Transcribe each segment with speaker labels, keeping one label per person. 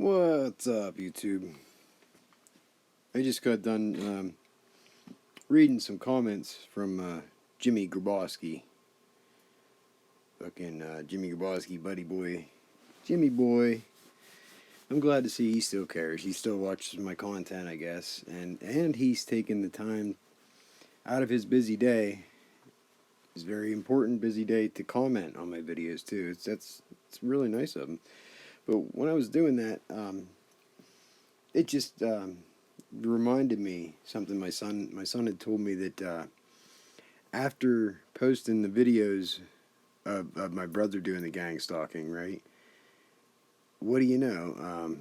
Speaker 1: What's up, YouTube? I just got done reading some comments from Jimmy Graboski. Fucking Jimmy Graboski, buddy boy. Jimmy boy. I'm glad to see he still cares. He still watches my content, I guess. And he's taken the time out of his busy day, his very important busy day, to comment on my videos, too. It's really nice of him. But when I was doing that, it just reminded me something my son had told me, that after posting the videos of my brother doing the gang stalking, right? What do you know?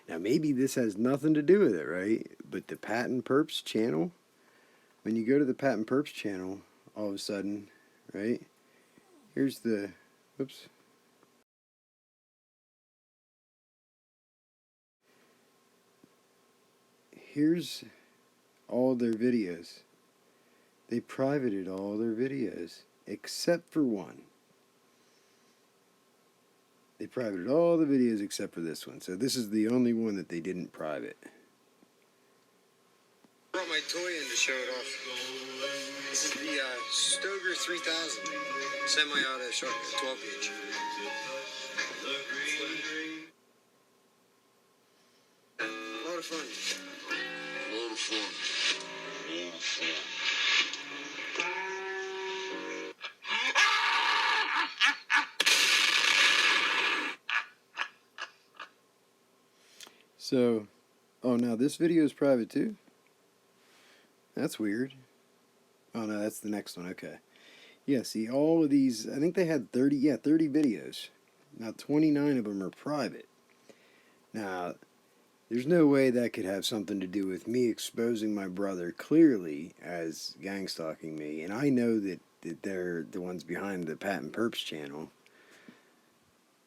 Speaker 1: Now maybe this has nothing to do with it, right? But the PattonPerps channel, when you go to the PattonPerps channel, all of a sudden, right? Here's the, whoops. Here's all their videos. They privated all their videos, except for one. They privated all the videos except for this one. So this is the only one that they didn't private.
Speaker 2: Brought my toy in to show it off. This is the Stoker 3000 semi-auto shotgun, 12 gauge. A lot of fun.
Speaker 1: So, oh, now this video is private too? That's weird. Oh no, that's the next one, okay. Yeah, see, all of these, I think they had 30 videos. Now 29 of them are private. Now, there's no way that could have something to do with me exposing my brother clearly as gang stalking me. And I know that they're the ones behind the PattonPerps channel.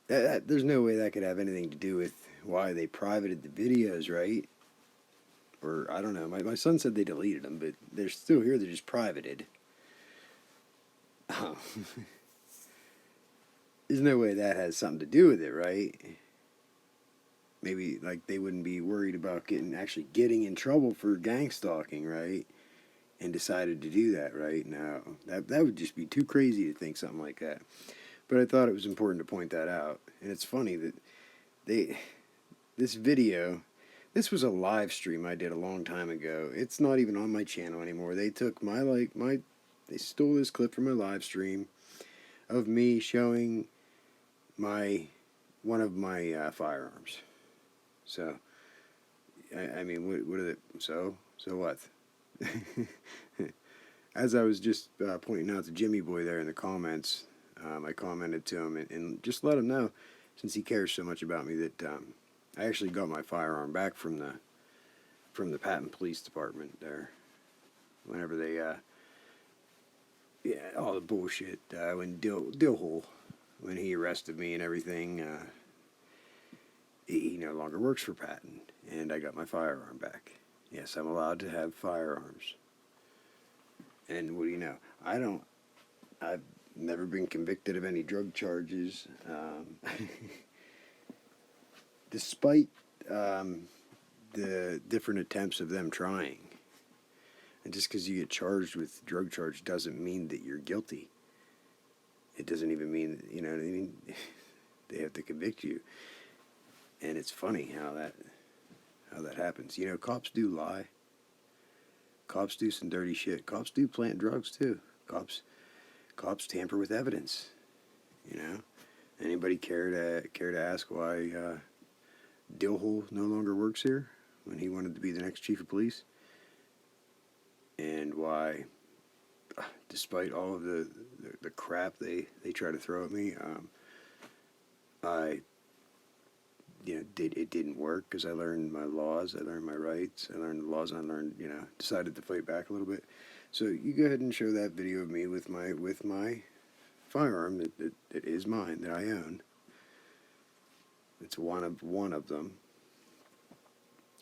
Speaker 1: There's no way that could have anything to do with why they privated the videos, right? Or, I don't know. My son said they deleted them, but they're still here. They're just privated. Oh. There's no way that has something to do with it, right? Maybe, like, they wouldn't be worried about actually getting in trouble for gang stalking, right? And decided to do that, right? No, that would just be too crazy to think something like that. But I thought it was important to point that out. And it's funny that this video, this was a live stream I did a long time ago. It's not even on my channel anymore. They took they stole this clip from my live stream of me showing one of my firearms. So, I mean, what are they, so what? As I was just pointing out to Jimmy Boy there in the comments, I commented to him and just let him know, since he cares so much about me, that I actually got my firearm back from the Patton Police Department there. Whenever they, all the bullshit, when Dillhole, when he arrested me and everything, he no longer works for Patton, and I got my firearm back. Yes, I'm allowed to have firearms. And what do you know? I've never been convicted of any drug charges, despite the different attempts of them trying. And just because you get charged with drug charge doesn't mean that you're guilty. It doesn't even mean, you know what I mean? They have to convict you. And it's funny how that happens. You know, cops do lie. Cops do some dirty shit. Cops do plant drugs too. Cops tamper with evidence. You know, anybody care to ask why Dillhole no longer works here when he wanted to be the next chief of police, and why, despite all of the crap they try to throw at me, it didn't work, because I learned my laws, I learned my rights, I learned the laws, and I learned, decided to fight back a little bit. So you go ahead and show that video of me with my firearm that is mine, that I own. It's one of them,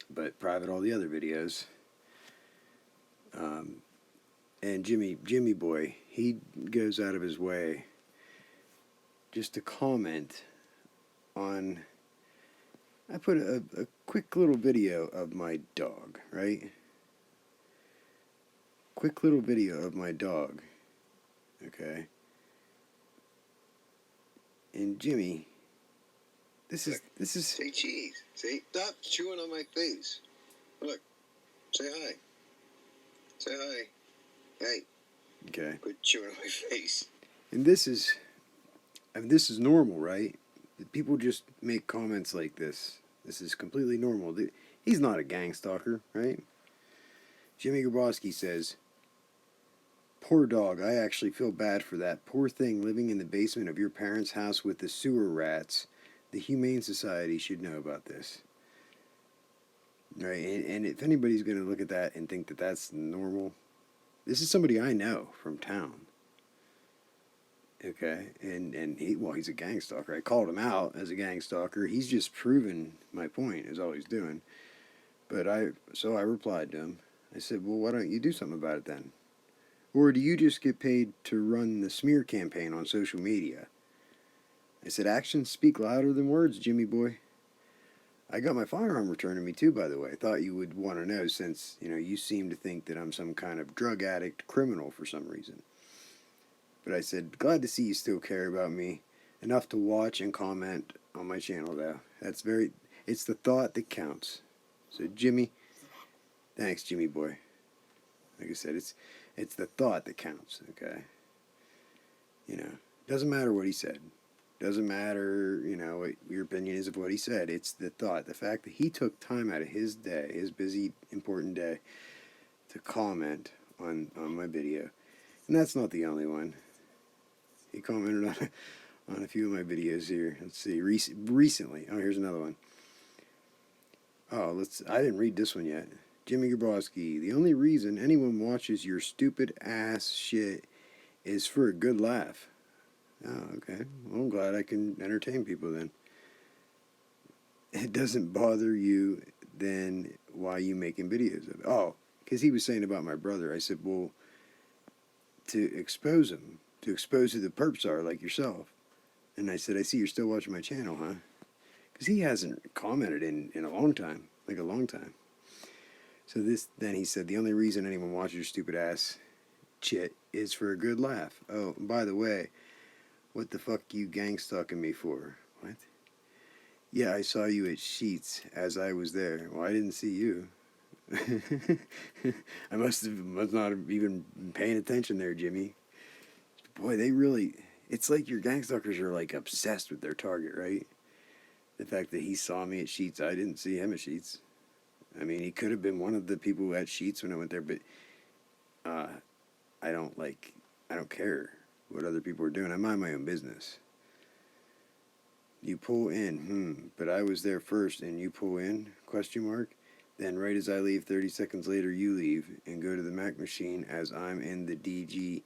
Speaker 1: but private all the other videos. And Jimmy Boy, he goes out of his way just to comment on I put a quick little video of my dog, right? Quick little video of my dog, okay? And Jimmy, this is
Speaker 2: Say cheese. See? Stop chewing on my face. Look. Say hi. Say hi. Hey.
Speaker 1: okay.
Speaker 2: Quit chewing on my face.
Speaker 1: And this is, I mean, this is normal, right? People just make comments like this. This is completely normal. He's not a gang stalker, right? Jimmy Graboski says, "Poor dog, I actually feel bad for that poor thing living in the basement of your parents' house with the sewer rats. The Humane Society should know about this." Right? And if anybody's going to look at that and think that that's normal, this is somebody I know from town. Okay, and he's a gang stalker. I called him out as a gang stalker. He's just proven my point, is all he's doing. But I replied to him. I said, "Well, why don't you do something about it then? Or do you just get paid to run the smear campaign on social media?" I said, "Actions speak louder than words, Jimmy boy." I got my firearm returned to me too, by the way. I thought you would want to know, since you seem to think that I'm some kind of drug addict criminal for some reason. But I said, "Glad to see you still care about me enough to watch and comment on my channel, though. It's the thought that counts." So Jimmy, thanks, Jimmy boy. Like I said, it's the thought that counts. Okay. Doesn't matter what he said. Doesn't matter, what your opinion is of what he said. It's the thought, the fact that he took time out of his day, his busy, important day, to comment on my video. And that's not the only one. He commented on a few of my videos here. Let's see, recently. Oh, here's another one. I didn't read this one yet. Jimmy Graboski, "The only reason anyone watches your stupid ass shit is for a good laugh." Oh, okay. Well, I'm glad I can entertain people then. "It doesn't bother you, then why are you making videos of it?" Oh, because he was saying about my brother. I said, well, to expose him, to expose who the perps are, like yourself. And I said, "I see you're still watching my channel, huh?" Because he hasn't commented in a long time, like a long time. So then he said, "The only reason anyone watches your stupid ass shit is for a good laugh. Oh, and by the way, what the fuck you gang stalking me for?" What? "Yeah, I saw you at Sheets as I was there." Well, I didn't see you. I must not have even been paying attention there, Jimmy. Boy, it's like your gang stalkers are like obsessed with their target, right? The fact that he saw me at Sheets, I didn't see him at Sheets. I mean, he could have been one of the people at Sheets when I went there, but I don't care what other people are doing. I mind my own business. "You pull in, but I was there first and you pull in, ? Then right as I leave, 30 seconds later, you leave and go to the Mac machine as I'm in the DG.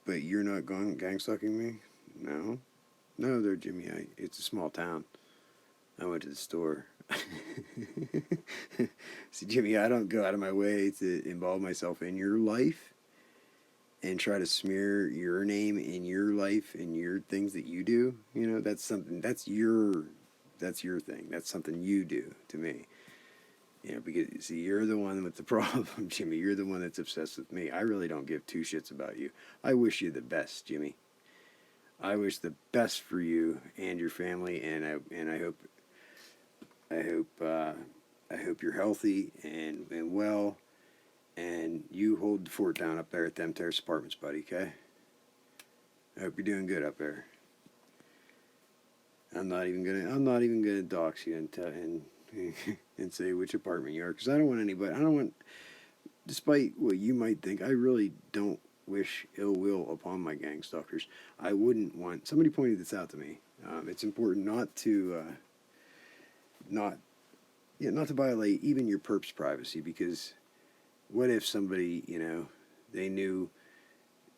Speaker 1: But you're not gang stalking me?" No. No, there, Jimmy. It's a small town. I went to the store. See, Jimmy, I don't go out of my way to involve myself in your life and try to smear your name in your life and your things that you do. That's your thing. That's something you do to me. Because, see, you're the one with the problem, Jimmy. You're the one that's obsessed with me. I really don't give two shits about you. I wish you the best, Jimmy. I wish the best for you and your family, and I hope you're healthy and well, and you hold the fort down up there at them terrace apartments, buddy. Okay. I hope you're doing good up there. I'm not even gonna dox you and say which apartment you are, because I don't want, despite what you might think, I really don't wish ill will upon my gang stalkers. I wouldn't want, somebody pointed this out to me. It's important not to violate even your perp's privacy, because what if somebody, they knew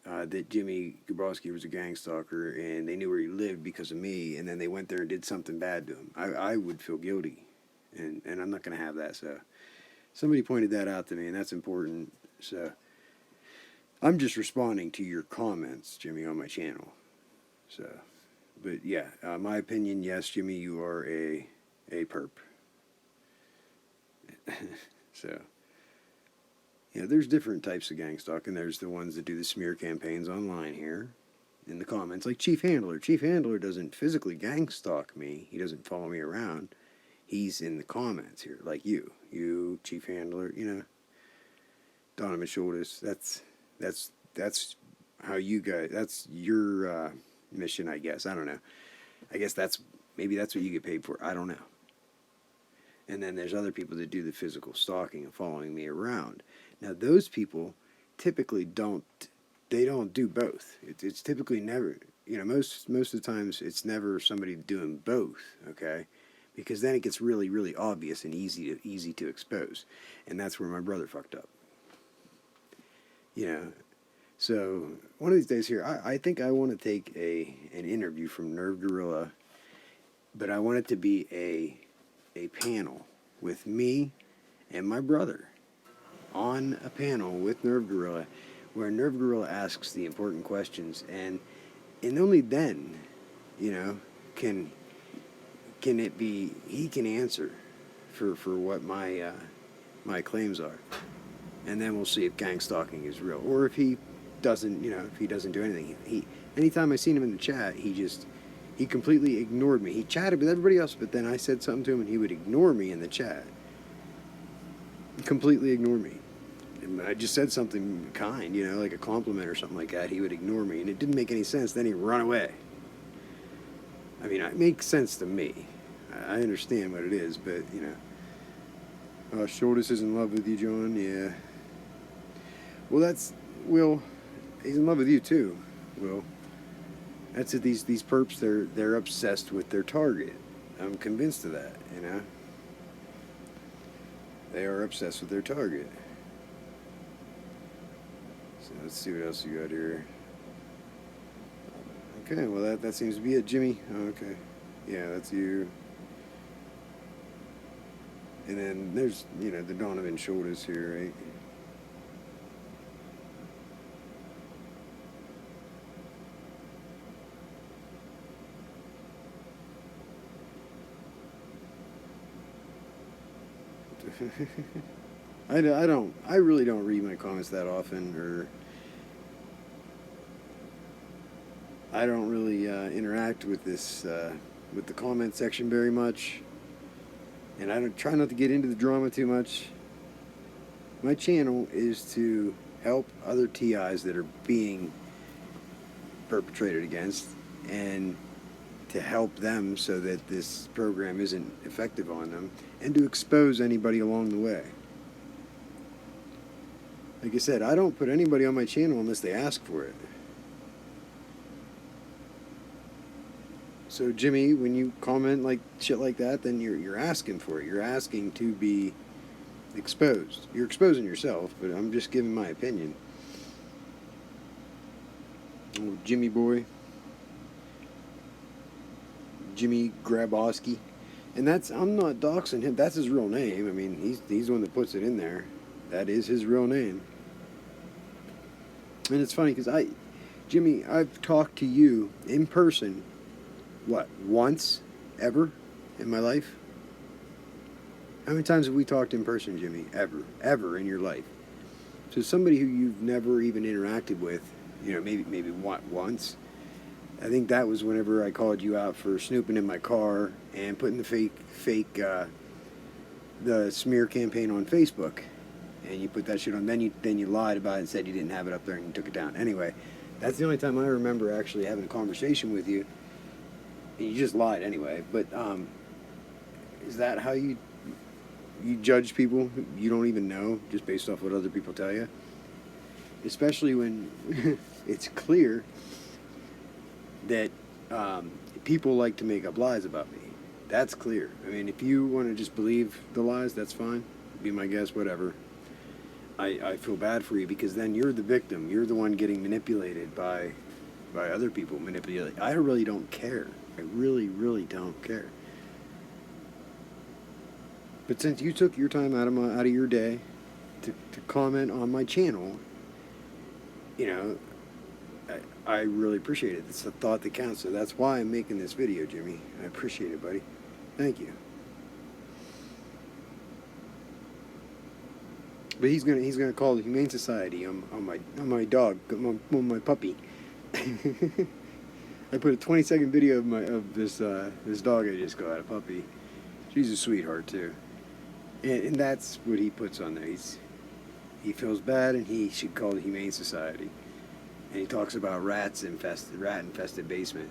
Speaker 1: that Jimmy Graboski was a gang stalker and they knew where he lived because of me, and then they went there and did something bad to him? I would feel guilty, and I'm not going to have that. So somebody pointed that out to me, and that's important. So I'm just responding to your comments, Jimmy, on my channel. So But yeah, my opinion, yes, Jimmy, you are a perp. So, yeah, there's different types of gang stalking. There's the ones that do the smear campaigns online here in the comments, like Chief Handler. Chief Handler doesn't physically gang stalk me. He doesn't follow me around. He's in the comments here, like you, Chief Handler. You know, Donovan Shoulders. That's how you guys. That's your mission, I guess. I don't know. I guess maybe that's what you get paid for. I don't know. And then there's other people that do the physical stalking and following me around. Now those people typically don't do both. It's typically never, most of the times it's never somebody doing both, okay? Because then it gets really, really obvious and easy to expose. And that's where my brother fucked up. So one of these days here, I think I want to take an interview from NIRVGORILLA, but I want it to be a panel with me and my brother on a panel with NIRVGORILLA, where NIRVGORILLA asks the important questions, and only then, can it be he can answer for what my claims are, and then we'll see if gang stalking is real, or if he doesn't, if he doesn't do anything. Anytime I seen him in the chat, he completely ignored me. He chatted with everybody else, but then I said something to him, and he would ignore me in the chat. Completely ignore me. And I just said something kind, like a compliment or something like that. He would ignore me, and it didn't make any sense. Then he'd run away. I mean, it makes sense to me. I understand what it is, but, Shoulders is in love with you, John. Yeah. Well, Will, he's in love with you, too, Will. That's it. These perps, they're obsessed with their target. I'm convinced of that, They are obsessed with their target. So let's see what else you got here. Okay, well that seems to be it, Jimmy. Oh, okay. Yeah, that's you. And then there's, the Donovan Shoulders here, right? I really don't read my comments that often, or I don't really interact with with the comment section very much, and I try not to get into the drama too much. My channel is to help other TIs that are being perpetrated against, and to help them so that this program isn't effective on them, and to expose anybody along the way. Like I said, I don't put anybody on my channel unless they ask for it. So Jimmy, when you comment like shit like that, then you're asking for it. You're asking to be exposed. You're exposing yourself, but I'm just giving my opinion. Oh, Jimmy boy. Jimmy Graboski. And I'm not doxing him. That's his real name. I mean, he's the one that puts it in there. That is his real name. And it's funny because Jimmy, I've talked to you in person, once ever in my life? How many times have we talked in person, Jimmy? Ever in your life? So somebody who you've never even interacted with, maybe once. I think that was whenever I called you out for snooping in my car and putting the fake the smear campaign on Facebook, and you put that shit on. Then you lied about it and said you didn't have it up there and you took it down. Anyway, that's the only time I remember actually having a conversation with you. And you just lied anyway. But is that how you judge people you don't even know just based off what other people tell you? Especially when it's clear that people like to make up lies about me. That's clear. I mean, if you want to just believe the lies, that's fine. Be my guest, whatever. I feel bad for you because then you're the victim. You're the one getting manipulated by other people. I really don't care. I really, really don't care. But since you took your time out of your day to comment on my channel, I really appreciate it. It's a thought that counts. So that's why I'm making this video, Jimmy. I appreciate it, buddy. Thank you. But he's gonna call the Humane Society on my dog, on my puppy. I put a 20-second video of this dog I just got, a puppy. She's a sweetheart too, and that's what he puts on there. He feels bad and he should call the Humane Society. And he talks about rat infested basement.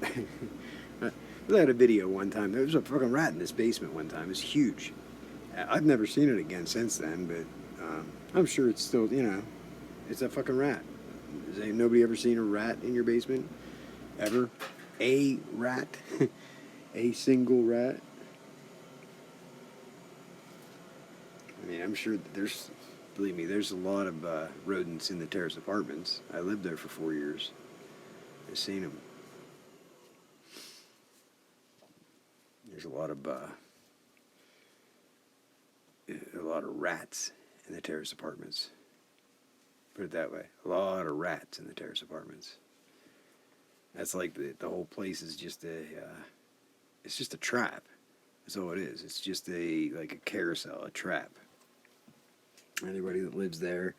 Speaker 1: I had a video one time. There was a fucking rat in this basement one time. It's huge. I've never seen it again since then, but I'm sure it's still, it's a fucking rat. Has nobody ever seen a rat in your basement? Ever? A rat? A single rat? I mean, I'm sure that believe me, there's a lot of rodents in the terrace apartments. I lived there for 4 years. I've seen them. There's a lot of rats in the terrace apartments. Put it that way. A lot of rats in the terrace apartments. That's like the whole place is just it's just a trap. That's all it is. It's just like a carousel, a trap. Anybody that lives there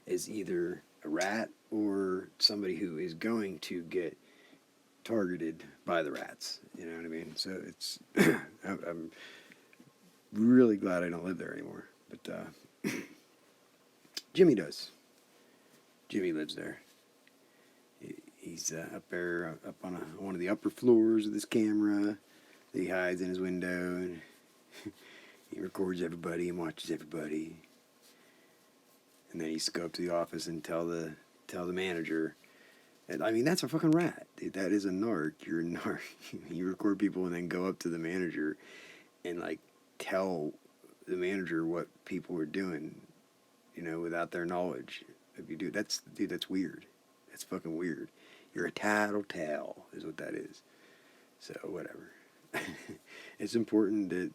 Speaker 1: is either a rat or somebody who is going to get targeted by the rats. You know what I mean? So it's I'm really glad I don't live there anymore. But Jimmy does. Jimmy lives there. He's up there, up on one of the upper floors of this camera. He hides in his window and he records everybody and watches everybody. And then he go up to the office and tell the manager. And, I mean, that's a fucking rat. Dude, that is a narc. You're a narc. You record people and then go up to the manager and like tell the manager what people are doing, without their knowledge. If you do, that's weird. That's fucking weird. You're a tattletale, is what that is. So whatever. It's important that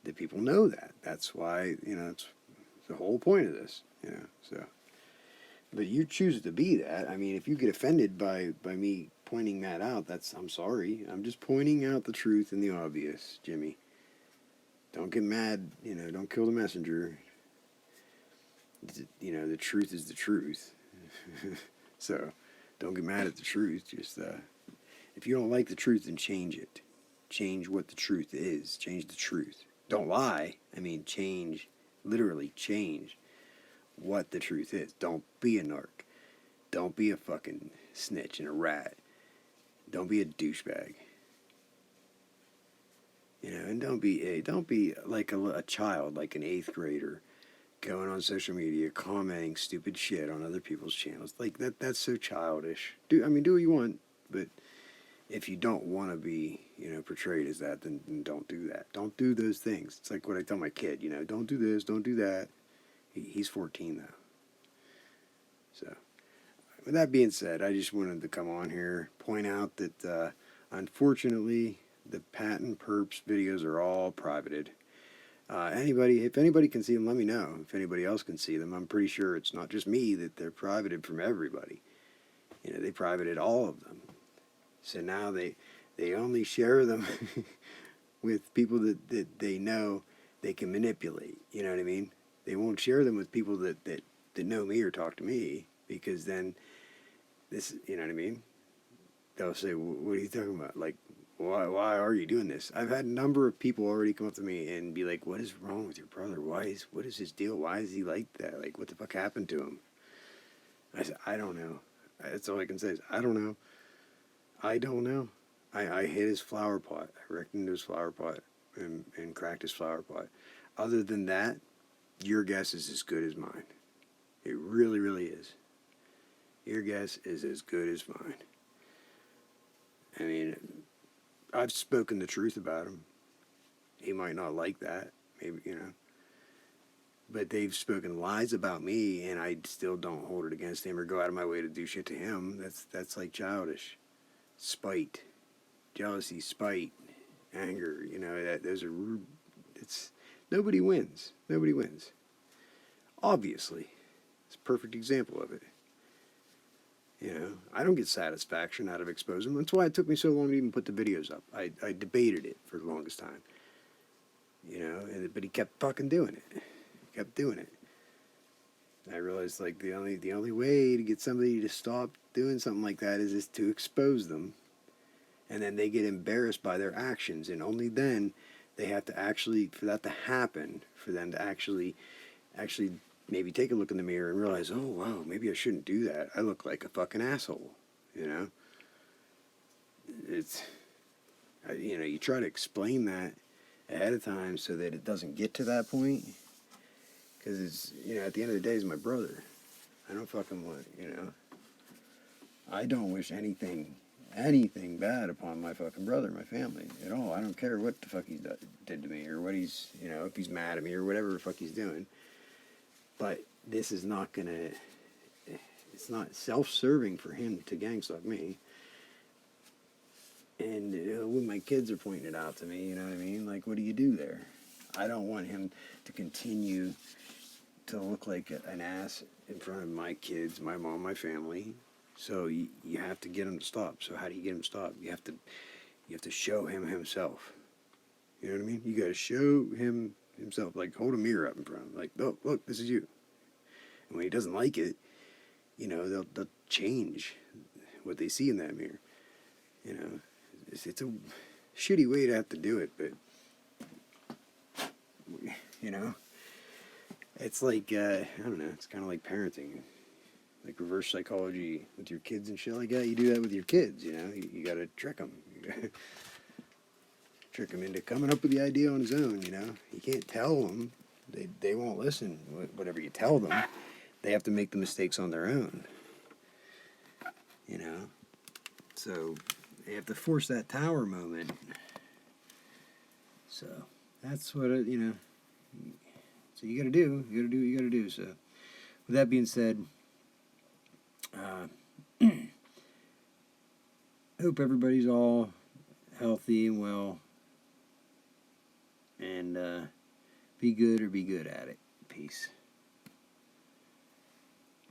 Speaker 1: that people know that. That's why it's the whole point of this. So. But you choose to be that. I mean, if you get offended by me pointing that out, I'm sorry. I'm just pointing out the truth and the obvious, Jimmy. Don't get mad. Don't kill the messenger. The truth is the truth. So, don't get mad at the truth. Just, if you don't like the truth, then change it. Change what the truth is. Change the truth. Don't lie. I mean, change. Literally change what the truth is. Don't be a narc. Don't be a fucking snitch and a rat. Don't be a douchebag. And don't be like a child, like an 8th grader, going on social media, commenting stupid shit on other people's channels. Like that's so childish. Do what you want, but if you don't want to be, portrayed as that, then don't do that. Don't do those things. It's like what I tell my kid, don't do this, don't do that. He's 14 though. So, with that being said, I just wanted to come on here, point out that unfortunately the PattonPerps videos are all privated. If anybody can see them, let me know. If anybody else can see them, I'm pretty sure it's not just me that they're privated from everybody. They privated all of them. So now they only share them with people that they know they can manipulate. You know what I mean? They won't share them with people that know me or talk to me, because then you know what I mean? They'll say, what are you talking about? Like, why are you doing this? I've had a number of people already come up to me and be like, what is wrong with your brother? What is his deal? Why is he like that? Like, what the fuck happened to him? I said, I don't know. That's all I can say is, I don't know. I don't know. I hit his flower pot. I wrecked into his flower pot and cracked his flower pot. Other than that, your guess is as good as mine. It really, really is. Your guess is as good as mine. I mean, I've spoken the truth about him. He might not like that, maybe, But they've spoken lies about me, and I still don't hold it against him or go out of my way to do shit to him. That's like childish. Spite. Jealousy, spite, anger, those are, nobody wins. Nobody wins. Obviously. It's a perfect example of it. You know, I don't get satisfaction out of exposing them. That's why it took me so long to even put the videos up. I debated it for the longest time. You know, but he kept fucking doing it. He kept doing it. I realized like the only way to get somebody to stop doing something like that is to expose them, and then they get embarrassed by their actions, and only then they have to actually, for that to happen, for them to actually maybe take a look in the mirror and realize, oh wow, maybe I shouldn't do that. I look like a fucking asshole. You know, it's you try to explain that ahead of time so that it doesn't get to that point. Because it's, at the end of the day, he's my brother. I don't fucking want, I don't wish anything bad upon my fucking brother, my family, at all. I don't care what the fuck he did to me, or what he's, if he's mad at me, or whatever the fuck he's doing. But this is not gonna, it's not self-serving for him to gang stalk me. And when my kids are pointing it out to me, you know what I mean? Like, what do you do there? I don't want him to continue to look like an ass in front of my kids, my mom, my family. So you have to get him to stop. So how do you get him to stop? You have to show him himself. You know what I mean? You got to show him himself. Like, hold a mirror up in front of him. Like, oh, look, this is you. And when he doesn't like it, they'll change what they see in that mirror. It's a shitty way to have to do it, but it's like, I don't know, it's kind of like parenting, like reverse psychology with your kids and shit like that. You do that with your kids, you got to trick them. Trick them into coming up with the idea on his own, You can't tell them. They won't listen. Whatever you tell them, they have to make the mistakes on their own, So they have to force that tower moment. So that's what So you gotta do what you gotta do. So with that being said, hope everybody's all healthy and well, and be good or be good at it. Peace.